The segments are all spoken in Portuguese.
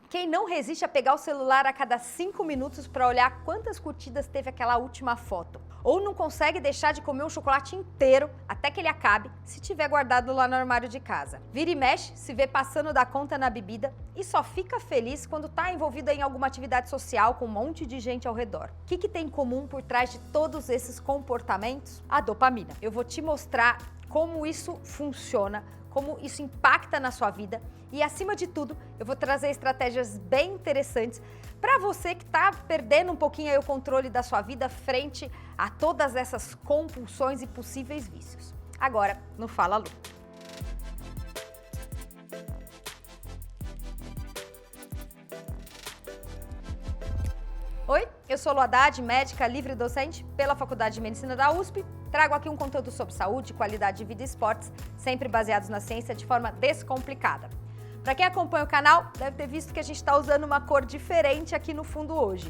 Quem não resiste a pegar o celular a cada 5 minutos para olhar quantas curtidas teve aquela última foto? Ou não consegue deixar de comer um chocolate inteiro até que ele acabe, se tiver guardado lá no armário de casa? Vira e mexe, se vê passando da conta na bebida e só fica feliz quando está envolvido em alguma atividade social com um monte de gente ao redor. O que tem em comum por trás de todos esses comportamentos? A dopamina. Eu vou te mostrar como isso funciona, como isso impacta na sua vida e, acima de tudo, eu vou trazer estratégias bem interessantes para você que está perdendo um pouquinho aí o controle da sua vida frente a todas essas compulsões e possíveis vícios. Agora, no Fala Lu. Oi, eu sou Lu Haddad, médica livre docente pela Faculdade de Medicina da USP. Trago aqui um conteúdo sobre saúde, qualidade de vida e esportes, sempre baseados na ciência de forma descomplicada. Para quem acompanha o canal, deve ter visto que a gente está usando uma cor diferente aqui no fundo hoje.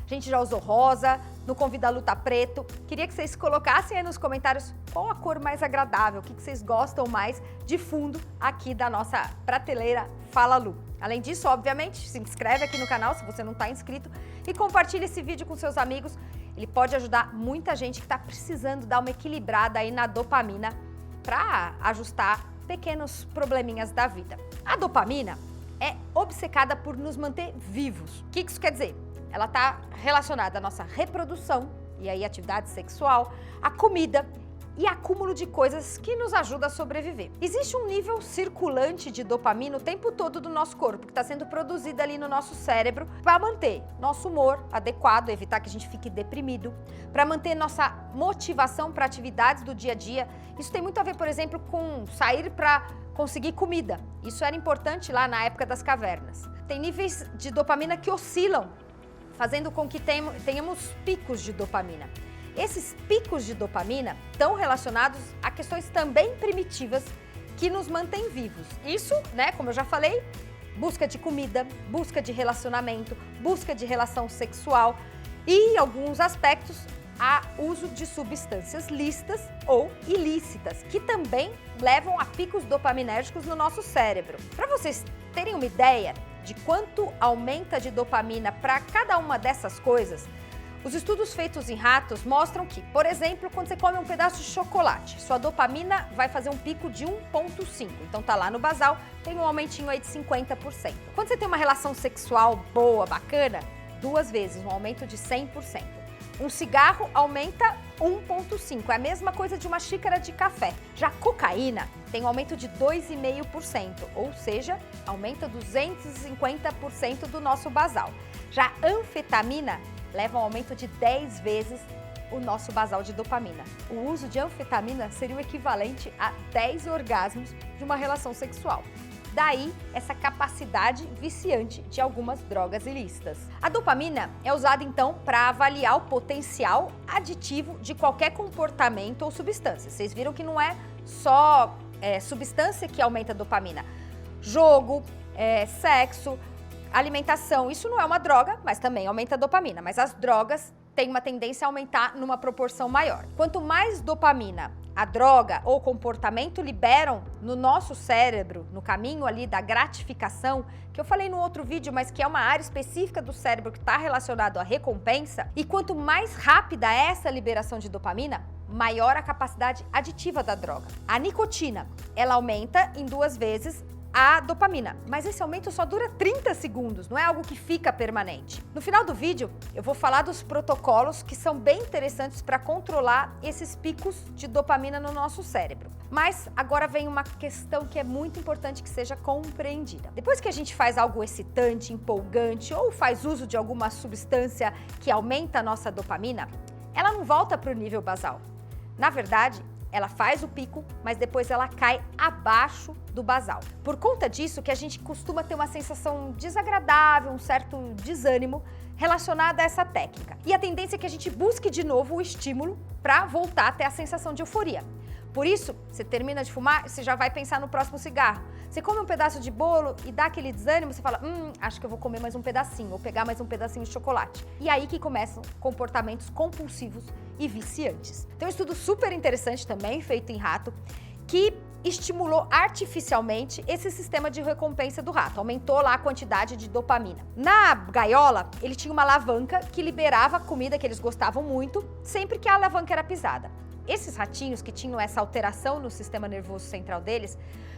A gente já usou rosa, no Convida a Lu tá preto. Queria que vocês colocassem aí nos comentários qual a cor mais agradável, o que vocês gostam mais de fundo aqui da nossa prateleira Fala Lu. Além disso, obviamente, se inscreve aqui no canal se você não está inscrito e compartilha esse vídeo com seus amigos. Ele pode ajudar muita gente que está precisando dar uma equilibrada aí na dopamina para ajustar pequenos probleminhas da vida. A dopamina é obcecada por nos manter vivos. O que isso quer dizer? Ela está relacionada à nossa reprodução, e aí atividade sexual, à comida e acúmulo de coisas que nos ajuda a sobreviver. Existe um nível circulante de dopamina o tempo todo do nosso corpo, que está sendo produzida ali no nosso cérebro para manter nosso humor adequado, evitar que a gente fique deprimido, para manter nossa motivação para atividades do dia a dia. Isso tem muito a ver, por exemplo, com sair para conseguir comida. Isso era importante lá na época das cavernas. Tem níveis de dopamina que oscilam, fazendo com que tenhamos picos de dopamina. Esses picos de dopamina estão relacionados a questões também primitivas que nos mantêm vivos. Isso, né, como eu já falei, busca de comida, busca de relacionamento, busca de relação sexual e, em alguns aspectos, a uso de substâncias lícitas ou ilícitas, que também levam a picos dopaminérgicos no nosso cérebro. Para vocês terem uma ideia de quanto aumenta de dopamina para cada uma dessas coisas, os estudos feitos em ratos mostram que, por exemplo, quando você come um pedaço de chocolate, sua dopamina vai fazer um pico de 1,5. Então tá lá no basal, tem um aumentinho aí de 50%. Quando você tem uma relação sexual boa, bacana, 2 vezes, um aumento de 100%. Um cigarro aumenta 1,5, é a mesma coisa de uma xícara de café. Já a cocaína tem um aumento de 2,5%, ou seja, aumenta 250% do nosso basal. Já a anfetamina leva a um aumento de 10 vezes o nosso basal de dopamina. O uso de anfetamina seria o equivalente a 10 orgasmos de uma relação sexual. Daí, essa capacidade viciante de algumas drogas ilícitas. A dopamina é usada, então, para avaliar o potencial aditivo de qualquer comportamento ou substância. Vocês viram que não é só substância que aumenta a dopamina. Jogo, sexo, alimentação, isso não é uma droga, mas também aumenta a dopamina. Mas as drogas têm uma tendência a aumentar numa proporção maior. Quanto mais dopamina a droga ou comportamento liberam no nosso cérebro, no caminho ali da gratificação, que eu falei no outro vídeo, mas que é uma área específica do cérebro que está relacionado à recompensa, e quanto mais rápida é essa liberação de dopamina, maior a capacidade aditiva da droga. A nicotina, ela aumenta em 2 vezes a dopamina, mas esse aumento só dura 30 segundos, não é algo que fica permanente. No final do vídeo, eu vou falar dos protocolos que são bem interessantes para controlar esses picos de dopamina no nosso cérebro. Mas agora vem uma questão que é muito importante que seja compreendida. Depois que a gente faz algo excitante, empolgante ou faz uso de alguma substância que aumenta a nossa dopamina, ela não volta para o nível basal. Na verdade, ela faz o pico, mas depois ela cai abaixo do basal. Por conta disso que a gente costuma ter uma sensação desagradável, um certo desânimo relacionado a essa técnica. E a tendência é que a gente busque de novo o estímulo para voltar a ter a sensação de euforia. Por isso, você termina de fumar, você já vai pensar no próximo cigarro. Você come um pedaço de bolo e dá aquele desânimo, você fala, acho que eu vou comer mais um pedacinho, ou pegar mais um pedacinho de chocolate. E aí que começam comportamentos compulsivos e viciantes. Tem um estudo super interessante também, feito em rato, que estimulou artificialmente esse sistema de recompensa do rato, aumentou lá a quantidade de dopamina. Na gaiola, ele tinha uma alavanca que liberava a comida que eles gostavam muito sempre que a alavanca era pisada. Esses ratinhos que tinham essa alteração no sistema nervoso central deles,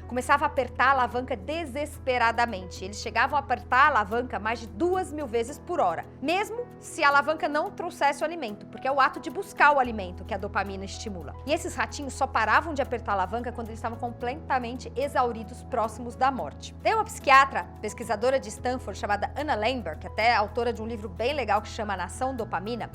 começavam a apertar a alavanca desesperadamente. Eles chegavam a apertar a alavanca mais de 2.000 vezes por hora, mesmo se a alavanca não trouxesse o alimento, porque é o ato de buscar o alimento que a dopamina estimula. E esses ratinhos só paravam de apertar a alavanca quando eles estavam completamente exauridos, próximos da morte. Tem uma psiquiatra, pesquisadora de Stanford, chamada Anna Lambert, que até é autora de um livro bem legal que chama Nação Dopamina,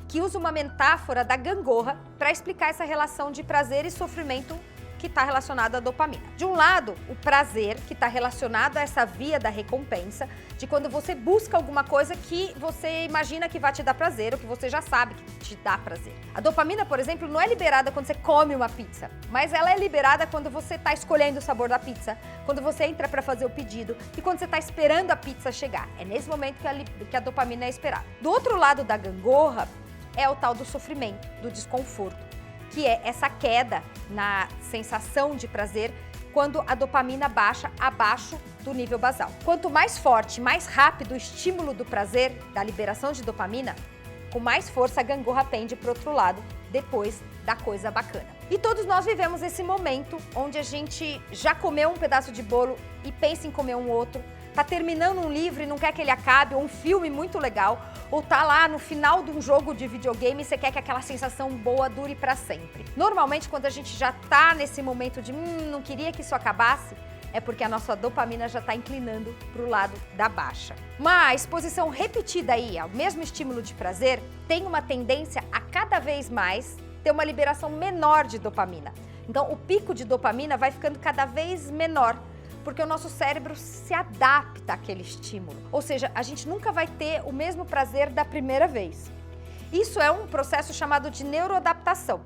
que usa uma metáfora da gangorra para explicar essa relação de prazer e sofrimento que está relacionado à dopamina. De um lado, o prazer, que está relacionado a essa via da recompensa, de quando você busca alguma coisa que você imagina que vai te dar prazer, ou que você já sabe que te dá prazer. A dopamina, por exemplo, não é liberada quando você come uma pizza, mas ela é liberada quando você está escolhendo o sabor da pizza, quando você entra para fazer o pedido e quando você está esperando a pizza chegar. É nesse momento que a dopamina é esperada. Do outro lado da gangorra, é o tal do sofrimento, do desconforto, que é essa queda na sensação de prazer quando a dopamina baixa abaixo do nível basal. Quanto mais forte, mais rápido o estímulo do prazer, da liberação de dopamina, com mais força a gangorra pende para o outro lado, depois da coisa bacana. E todos nós vivemos esse momento onde a gente já comeu um pedaço de bolo e pensa em comer um outro, tá terminando um livro e não quer que ele acabe, ou um filme muito legal, ou tá lá no final de um jogo de videogame e você quer que aquela sensação boa dure para sempre. Normalmente, quando a gente já tá nesse momento de não queria que isso acabasse, é porque a nossa dopamina já está inclinando para o lado da baixa. Uma exposição repetida aí ao mesmo estímulo de prazer tem uma tendência a cada vez mais ter uma liberação menor de dopamina. Então, o pico de dopamina vai ficando cada vez menor, porque o nosso cérebro se adapta àquele estímulo. Ou seja, a gente nunca vai ter o mesmo prazer da primeira vez. Isso é um processo chamado de neuroadaptação.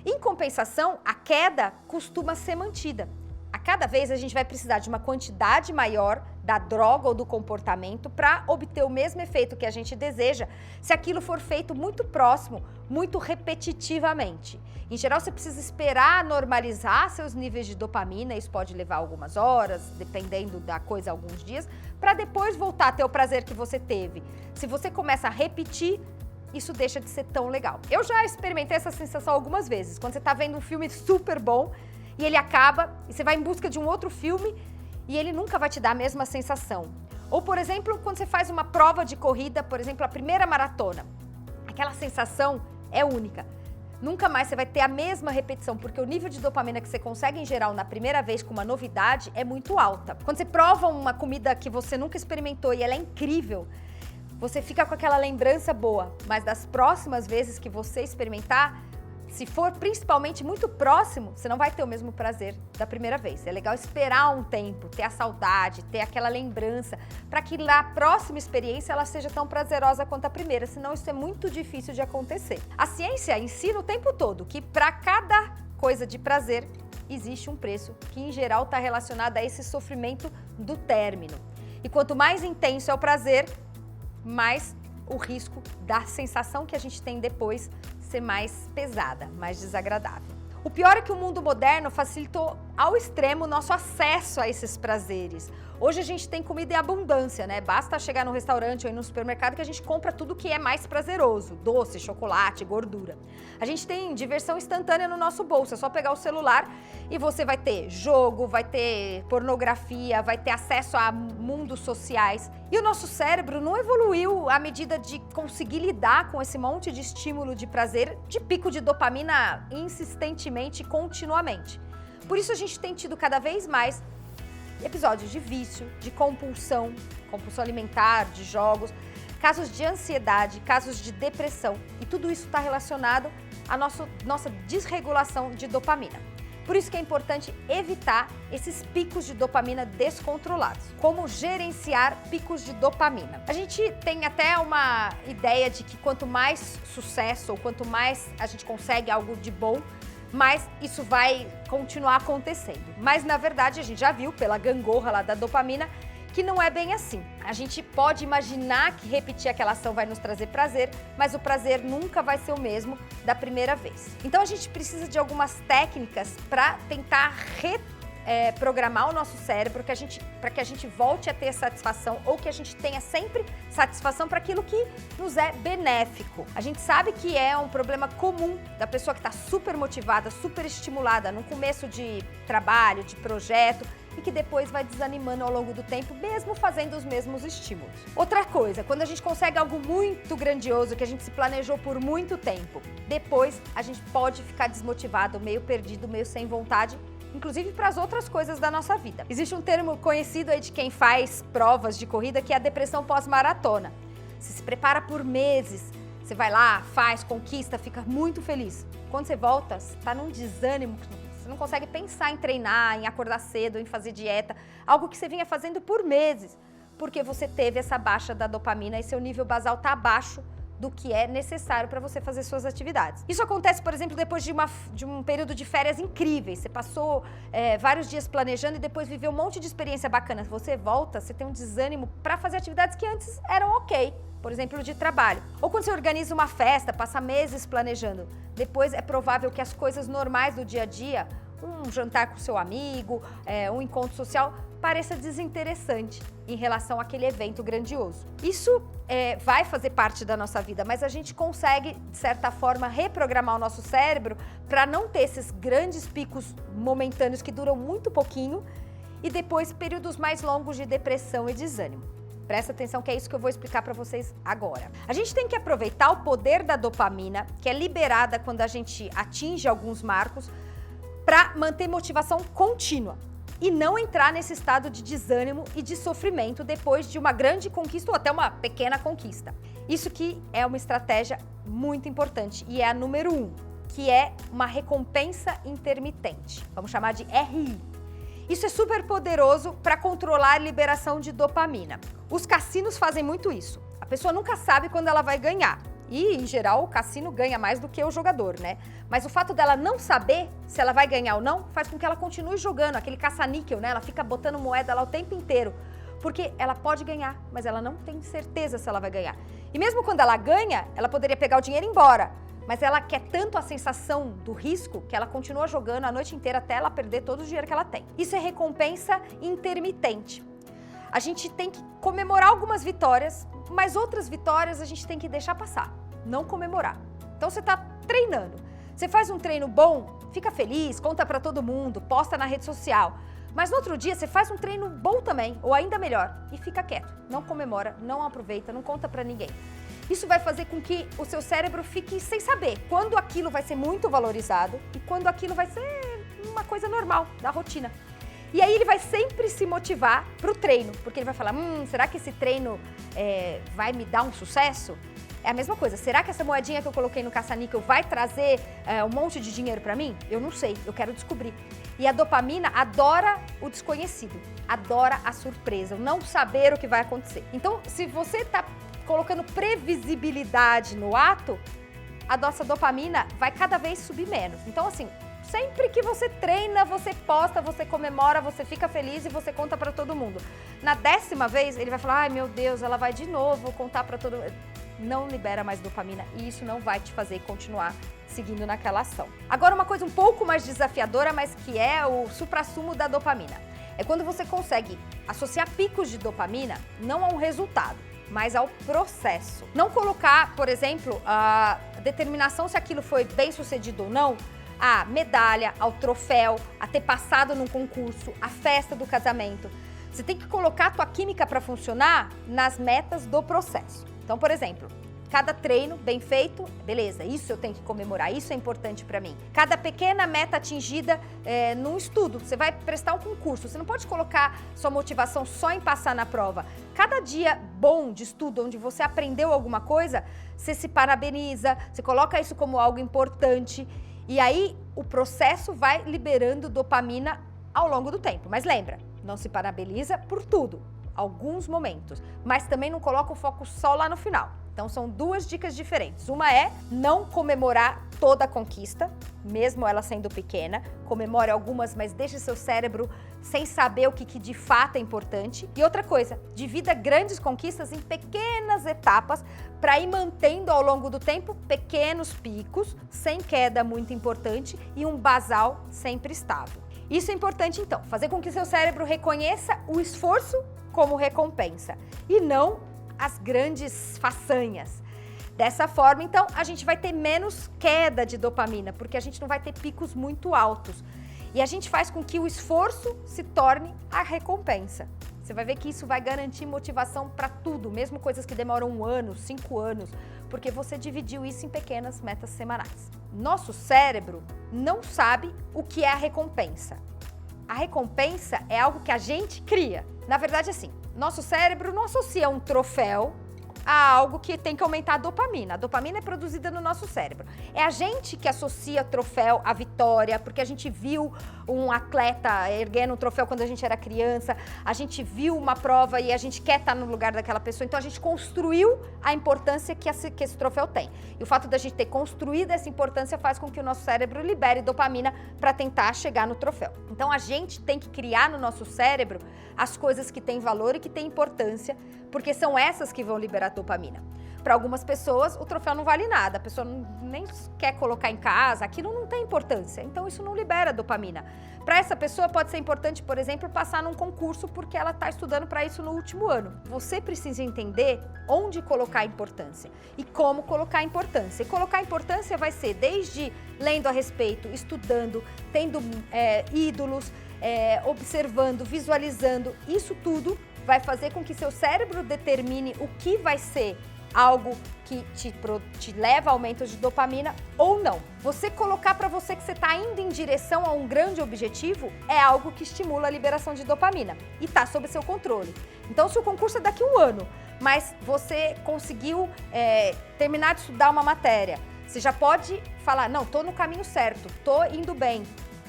Em compensação, a queda costuma ser mantida. A cada vez a gente vai precisar de uma quantidade maior da droga ou do comportamento para obter o mesmo efeito que a gente deseja, se aquilo for feito muito próximo, muito repetitivamente. Em geral, você precisa esperar normalizar seus níveis de dopamina, isso pode levar algumas horas, dependendo da coisa, alguns dias, para depois voltar a ter o prazer que você teve. Se você começa a repetir, isso deixa de ser tão legal. Eu já experimentei essa sensação algumas vezes, quando você está vendo um filme super bom, e ele acaba, e você vai em busca de um outro filme, e ele nunca vai te dar a mesma sensação. Ou, por exemplo, quando você faz uma prova de corrida, por exemplo, a primeira maratona, aquela sensação é única. Nunca mais você vai ter a mesma repetição, porque o nível de dopamina que você consegue em geral na primeira vez com uma novidade é muito alta. Quando você prova uma comida que você nunca experimentou e ela é incrível, você fica com aquela lembrança boa, mas das próximas vezes que você experimentar, se for principalmente muito próximo, você não vai ter o mesmo prazer da primeira vez. É legal esperar um tempo, ter a saudade, ter aquela lembrança, para que na próxima experiência ela seja tão prazerosa quanto a primeira, senão isso é muito difícil de acontecer. A ciência ensina o tempo todo que para cada coisa de prazer existe um preço que em geral está relacionado a esse sofrimento do término. E quanto mais intenso é o prazer, mais o risco da sensação que a gente tem depois ser mais pesada, mais desagradável. O pior é que o mundo moderno facilitou ao extremo o nosso acesso a esses prazeres. Hoje a gente tem comida em abundância, né? Basta chegar no restaurante ou ir no supermercado que a gente compra tudo que é mais prazeroso, doce, chocolate, gordura. A gente tem diversão instantânea no nosso bolso, é só pegar o celular e você vai ter jogo, vai ter pornografia, vai ter acesso a mundos sociais. E o nosso cérebro não evoluiu à medida de conseguir lidar com esse monte de estímulo de prazer, de pico de dopamina insistentemente e continuamente. Por isso a gente tem tido cada vez mais episódios de vício, de compulsão alimentar, de jogos, casos de ansiedade, casos de depressão. E tudo isso está relacionado à nossa desregulação de dopamina. Por isso que é importante evitar esses picos de dopamina descontrolados. Como gerenciar picos de dopamina? A gente tem até uma ideia de que quanto mais sucesso ou quanto mais a gente consegue algo de bom, mas isso vai continuar acontecendo. Mas, na verdade, a gente já viu pela gangorra lá da dopamina que não é bem assim. A gente pode imaginar que repetir aquela ação vai nos trazer prazer, mas o prazer nunca vai ser o mesmo da primeira vez. Então a gente precisa de algumas técnicas para tentar programar o nosso cérebro para que a gente volte a ter satisfação ou que a gente tenha sempre satisfação para aquilo que nos é benéfico. A gente sabe que é um problema comum da pessoa que está super motivada, super estimulada no começo de trabalho, de projeto, e que depois vai desanimando ao longo do tempo, mesmo fazendo os mesmos estímulos. Outra coisa, quando a gente consegue algo muito grandioso, que a gente se planejou por muito tempo, depois a gente pode ficar desmotivado, meio perdido, meio sem vontade, inclusive para as outras coisas da nossa vida. Existe um termo conhecido aí de quem faz provas de corrida, que é a depressão pós-maratona. Você se prepara por meses, você vai lá, faz, conquista, fica muito feliz. Quando você volta, você está num desânimo, você não consegue pensar em treinar, em acordar cedo, em fazer dieta, algo que você vinha fazendo por meses, porque você teve essa baixa da dopamina e seu nível basal está abaixo do que é necessário para você fazer suas atividades. Isso acontece, por exemplo, depois de um período de férias incríveis. Você passou vários dias planejando e depois viveu um monte de experiência bacana. Você volta, você tem um desânimo para fazer atividades que antes eram ok, por exemplo, de trabalho. Ou quando você organiza uma festa, passa meses planejando. Depois é provável que as coisas normais do dia a dia, um jantar com seu amigo, um encontro social, pareça desinteressante em relação àquele evento grandioso. Isso vai fazer parte da nossa vida, mas a gente consegue, de certa forma, reprogramar o nosso cérebro para não ter esses grandes picos momentâneos que duram muito pouquinho e depois períodos mais longos de depressão e desânimo. Presta atenção que é isso que eu vou explicar para vocês agora. A gente tem que aproveitar o poder da dopamina, que é liberada quando a gente atinge alguns marcos, para manter motivação contínua e não entrar nesse estado de desânimo e de sofrimento depois de uma grande conquista ou até uma pequena conquista. Isso que é uma estratégia muito importante e é a número 1, que é uma recompensa intermitente. Vamos chamar de RI. Isso é super poderoso para controlar a liberação de dopamina. Os cassinos fazem muito isso. A pessoa nunca sabe quando ela vai ganhar. E, em geral, o cassino ganha mais do que o jogador, né? Mas o fato dela não saber se ela vai ganhar ou não faz com que ela continue jogando, aquele caça-níquel, né? Ela fica botando moeda lá o tempo inteiro. Porque ela pode ganhar, mas ela não tem certeza se ela vai ganhar. E mesmo quando ela ganha, ela poderia pegar o dinheiro e ir embora. Mas ela quer tanto a sensação do risco que ela continua jogando a noite inteira até ela perder todo o dinheiro que ela tem. Isso é recompensa intermitente. A gente tem que comemorar algumas vitórias, mas outras vitórias a gente tem que deixar passar, não comemorar. Então você está treinando, você faz um treino bom, fica feliz, conta para todo mundo, posta na rede social. Mas no outro dia você faz um treino bom também, ou ainda melhor, e fica quieto. Não comemora, não aproveita, não conta para ninguém. Isso vai fazer com que o seu cérebro fique sem saber quando aquilo vai ser muito valorizado e quando aquilo vai ser uma coisa normal, da rotina. E aí ele vai sempre se motivar para o treino, porque ele vai falar, será que esse treino vai me dar um sucesso? É a mesma coisa, será que essa moedinha que eu coloquei no caça-níquel vai trazer um monte de dinheiro para mim? Eu não sei, eu quero descobrir. E a dopamina adora o desconhecido, adora a surpresa, o não saber o que vai acontecer. Então, se você está colocando previsibilidade no ato, a nossa dopamina vai cada vez subir menos. Então, assim, sempre que você treina, você posta, você comemora, você fica feliz e você conta para todo mundo. Na 10ª vez, ele vai falar, ai meu Deus, ela vai de novo contar para todo mundo. Não libera mais dopamina e isso não vai te fazer continuar seguindo naquela ação. Agora, uma coisa um pouco mais desafiadora, mas que é o suprassumo da dopamina. É quando você consegue associar picos de dopamina não a um resultado, mas ao processo. Não colocar, por exemplo, a determinação se aquilo foi bem sucedido ou não, a medalha, ao troféu, a ter passado num concurso, a festa do casamento. Você tem que colocar a tua química para funcionar nas metas do processo. Então, por exemplo, cada treino bem feito, beleza, isso eu tenho que comemorar, isso é importante para mim. Cada pequena meta atingida num estudo, você vai prestar um concurso, você não pode colocar sua motivação só em passar na prova. Cada dia bom de estudo, onde você aprendeu alguma coisa, você se parabeniza, você coloca isso como algo importante e aí o processo vai liberando dopamina ao longo do tempo. Mas lembra, não se parabeniza por tudo. Alguns momentos, mas também não coloca o foco só lá no final. Então são duas dicas diferentes. Uma é não comemorar toda a conquista, mesmo ela sendo pequena. Comemore algumas, mas deixe seu cérebro sem saber o que de fato é importante. E outra coisa, divida grandes conquistas em pequenas etapas para ir mantendo ao longo do tempo pequenos picos, sem queda muito importante e um basal sempre estável. Isso é importante então, fazer com que seu cérebro reconheça o esforço como recompensa e não as grandes façanhas. Dessa forma, então, a gente vai ter menos queda de dopamina, porque a gente não vai ter picos muito altos. E a gente faz com que o esforço se torne a recompensa. Você vai ver que isso vai garantir motivação para tudo, mesmo coisas que demoram 1 ano, 5 anos, porque você dividiu isso em pequenas metas semanais. Nosso cérebro não sabe o que é a recompensa. A recompensa é algo que a gente cria. Na verdade, assim, nosso cérebro não associa um troféu a algo que tem que aumentar a dopamina. A dopamina é produzida no nosso cérebro. É a gente que associa troféu à vitória, porque a gente viu um atleta erguendo um troféu quando a gente era criança, a gente viu uma prova e a gente quer estar no lugar daquela pessoa, então a gente construiu a importância que esse troféu tem. E o fato da gente ter construído essa importância faz com que o nosso cérebro libere dopamina para tentar chegar no troféu. Então a gente tem que criar no nosso cérebro as coisas que têm valor e que têm importância, porque são essas que vão liberar dopamina. Para algumas pessoas, o troféu não vale nada, a pessoa nem quer colocar em casa, aquilo não tem importância, então isso não libera dopamina. Para essa pessoa pode ser importante, por exemplo, passar num concurso porque ela está estudando para isso no último ano. Você precisa entender onde colocar a importância e como colocar a importância. E colocar a importância vai ser desde lendo a respeito, estudando, tendo ídolos, observando, visualizando, isso tudo vai fazer com que seu cérebro determine o que vai ser algo que te leva a aumento de dopamina ou não. Você colocar para você que você está indo em direção a um grande objetivo é algo que estimula a liberação de dopamina e está sob seu controle. Então, se o concurso é daqui a 1 ano, mas você conseguiu terminar de estudar uma matéria, você já pode falar, não, estou no caminho certo, estou indo bem.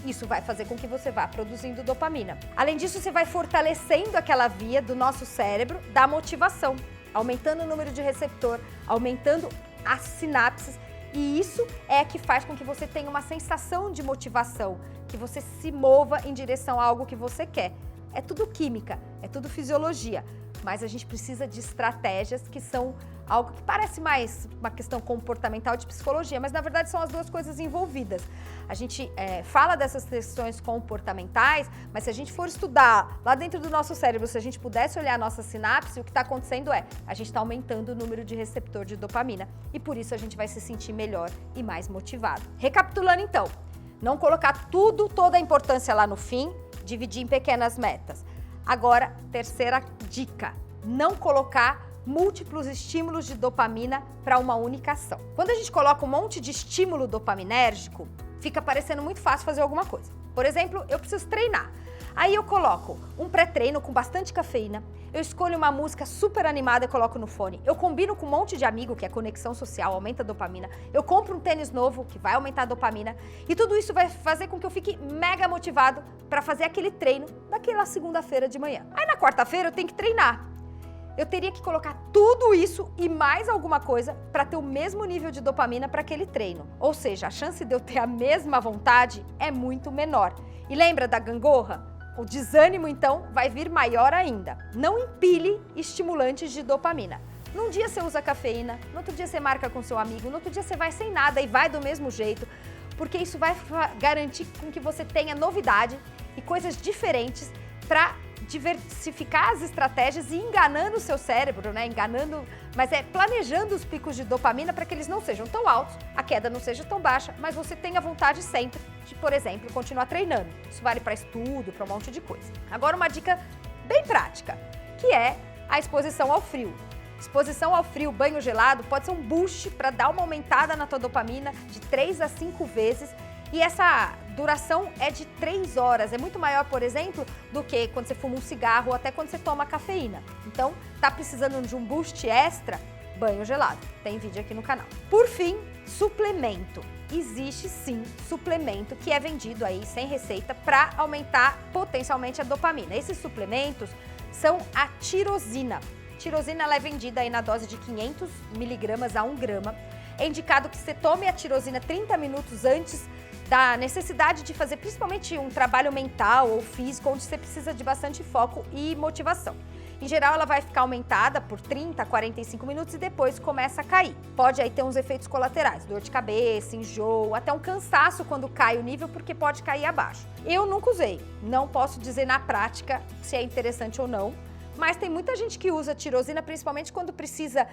Isso vai fazer com que você vá produzindo dopamina. Além disso, você vai fortalecendo aquela via do nosso cérebro da motivação, aumentando o número de receptor, aumentando as sinapses, e isso é que faz com que você tenha uma sensação de motivação, que você se mova em direção a algo que você quer. É tudo química, é tudo fisiologia, mas a gente precisa de estratégias que são algo que parece mais uma questão comportamental de psicologia, mas na verdade são as duas coisas envolvidas. A gente fala dessas questões comportamentais, mas se a gente for estudar lá dentro do nosso cérebro, se a gente pudesse olhar a nossa sinapse, o que está acontecendo a gente está aumentando o número de receptor de dopamina e por isso a gente vai se sentir melhor e mais motivado. Recapitulando então, não colocar toda a importância lá no fim, dividir em pequenas metas. Agora, terceira dica, não colocar múltiplos estímulos de dopamina para uma única ação. Quando a gente coloca um monte de estímulo dopaminérgico, fica parecendo muito fácil fazer alguma coisa. Por exemplo, eu preciso treinar. Aí eu coloco um pré-treino com bastante cafeína, eu escolho uma música super animada e coloco no fone, eu combino com um monte de amigo, que é conexão social, aumenta a dopamina, eu compro um tênis novo, que vai aumentar a dopamina, e tudo isso vai fazer com que eu fique mega motivado para fazer aquele treino daquela segunda-feira de manhã. Aí na quarta-feira eu tenho que treinar. Eu teria que colocar tudo isso e mais alguma coisa para ter o mesmo nível de dopamina para aquele treino. Ou seja, a chance de eu ter a mesma vontade é muito menor. E lembra da gangorra? O desânimo, então, vai vir maior ainda. Não empilhe estimulantes de dopamina. Num dia você usa cafeína, no outro dia você marca com seu amigo, no outro dia você vai sem nada e vai do mesmo jeito, porque isso vai garantir com que você tenha novidade e coisas diferentes para diversificar as estratégias e enganando o seu cérebro, né? Mas planejando os picos de dopamina para que eles não sejam tão altos, a queda não seja tão baixa, mas você tenha vontade sempre de, por exemplo, continuar treinando. Isso vale para estudo, para um monte de coisa. Agora uma dica bem prática, que é a exposição ao frio. Exposição ao frio, banho gelado, pode ser um boost para dar uma aumentada na tua dopamina de 3 a 5 vezes. E essa duração é de 3 horas, é muito maior, por exemplo, do que quando você fuma um cigarro ou até quando você toma cafeína. Então, tá precisando de um boost extra? Banho gelado. Tem vídeo aqui no canal. Por fim, suplemento. Existe sim suplemento que é vendido aí sem receita para aumentar potencialmente a dopamina. Esses suplementos são a tirosina. tirosina ela é vendida aí na dose de 500 miligramas a 1 grama. É indicado que você tome a tirosina 30 minutos antes da necessidade de fazer principalmente um trabalho mental ou físico, onde você precisa de bastante foco e motivação. Em geral, ela vai ficar aumentada por 30 a 45 minutos e depois começa a cair. Pode aí ter uns efeitos colaterais, dor de cabeça, enjoo, até um cansaço quando cai o nível, porque pode cair abaixo. Eu nunca usei, não posso dizer na prática se é interessante ou não, mas tem muita gente que usa tirosina, principalmente quando precisa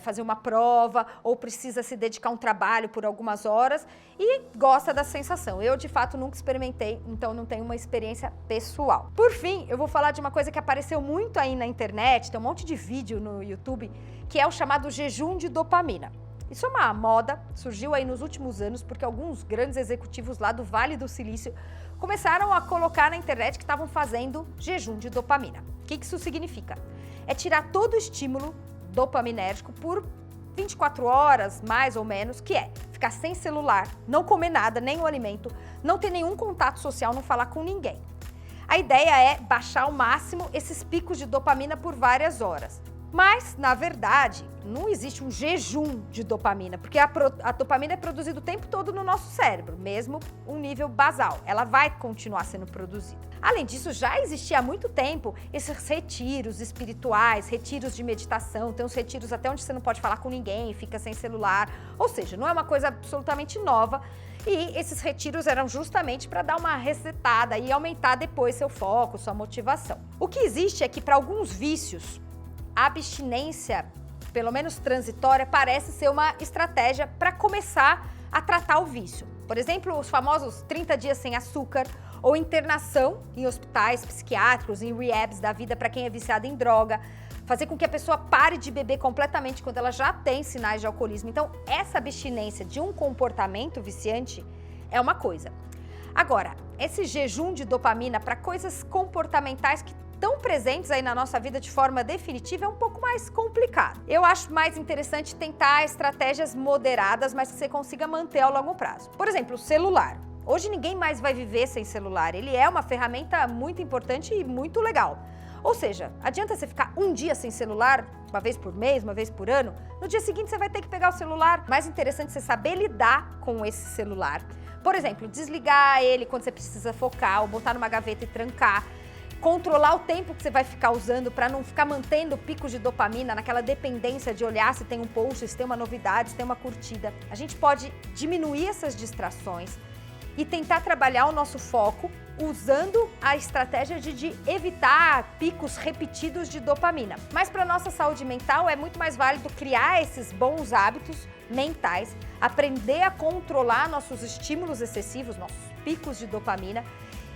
fazer uma prova ou precisa se dedicar a um trabalho por algumas horas e gosta da sensação. Eu, de fato, nunca experimentei, então não tenho uma experiência pessoal. Por fim, eu vou falar de uma coisa que apareceu muito aí na internet, tem um monte de vídeo no YouTube, que é o chamado jejum de dopamina. Isso é uma moda, surgiu aí nos últimos anos, porque alguns grandes executivos lá do Vale do Silício começaram a colocar na internet que estavam fazendo jejum de dopamina. O que isso significa? É tirar todo o estímulo dopaminérgico por 24 horas, mais ou menos, que é ficar sem celular, não comer nada, nenhum alimento, não ter nenhum contato social, não falar com ninguém. A ideia é baixar ao máximo esses picos de dopamina por várias horas. Mas, na verdade, não existe um jejum de dopamina, porque a dopamina é produzida o tempo todo no nosso cérebro, mesmo um nível basal. Ela vai continuar sendo produzida. Além disso, já existia há muito tempo esses retiros espirituais, retiros de meditação, tem uns retiros até onde você não pode falar com ninguém, fica sem celular, ou seja, não é uma coisa absolutamente nova. E esses retiros eram justamente para dar uma resetada e aumentar depois seu foco, sua motivação. O que existe é que para alguns vícios, a abstinência, pelo menos transitória, parece ser uma estratégia para começar a tratar o vício. Por exemplo, os famosos 30 dias sem açúcar ou internação em hospitais psiquiátricos, em rehabs da vida para quem é viciado em droga, fazer com que a pessoa pare de beber completamente quando ela já tem sinais de alcoolismo. Então, essa abstinência de um comportamento viciante é uma coisa. Agora, esse jejum de dopamina para coisas comportamentais que estão presentes aí na nossa vida de forma definitiva é um pouco mais complicado. Eu acho mais interessante tentar estratégias moderadas, mas que você consiga manter ao longo prazo. Por exemplo, o celular. Hoje ninguém mais vai viver sem celular. Ele é uma ferramenta muito importante e muito legal. Ou seja, adianta você ficar um dia sem celular, uma vez por mês, uma vez por ano, no dia seguinte você vai ter que pegar o celular. Mais interessante é você saber lidar com esse celular. Por exemplo, desligar ele quando você precisa focar ou botar numa gaveta e trancar. Controlar o tempo que você vai ficar usando para não ficar mantendo picos de dopamina, naquela dependência de olhar se tem um post, se tem uma novidade, se tem uma curtida. A gente pode diminuir essas distrações e tentar trabalhar o nosso foco usando a estratégia de evitar picos repetidos de dopamina. Mas para a nossa saúde mental é muito mais válido criar esses bons hábitos mentais, aprender a controlar nossos estímulos excessivos, nossos picos de dopamina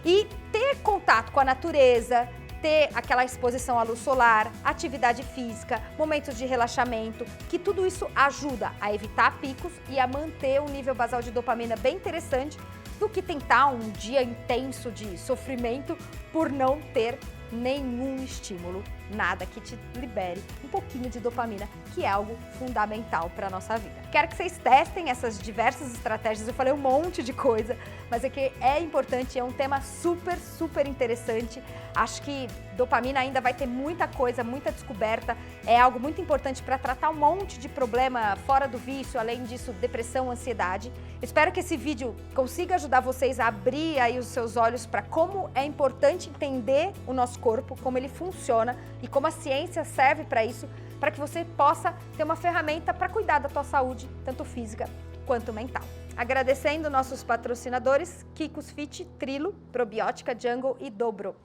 e ter contato com a natureza, ter aquela exposição à luz solar, atividade física, momentos de relaxamento, que tudo isso ajuda a evitar picos e a manter um nível basal de dopamina bem interessante do que tentar um dia intenso de sofrimento por não ter nenhum estímulo, nada que te libere um pouquinho de dopamina, que é algo fundamental para a nossa vida. Quero que vocês testem essas diversas estratégias, eu falei um monte de coisa, mas é que é importante, é um tema super interessante. Acho que dopamina ainda vai ter muita coisa, muita descoberta, é algo muito importante para tratar um monte de problema fora do vício, além disso, depressão, ansiedade. Espero que esse vídeo consiga ajudar vocês a abrir aí os seus olhos para como é importante entender o nosso corpo, como ele funciona e como a ciência serve para isso, para que você possa ter uma ferramenta para cuidar da tua saúde, tanto física quanto mental. Agradecendo nossos patrocinadores, Kikos Fit, Trilo, Probiótica, Jungle e Dobro.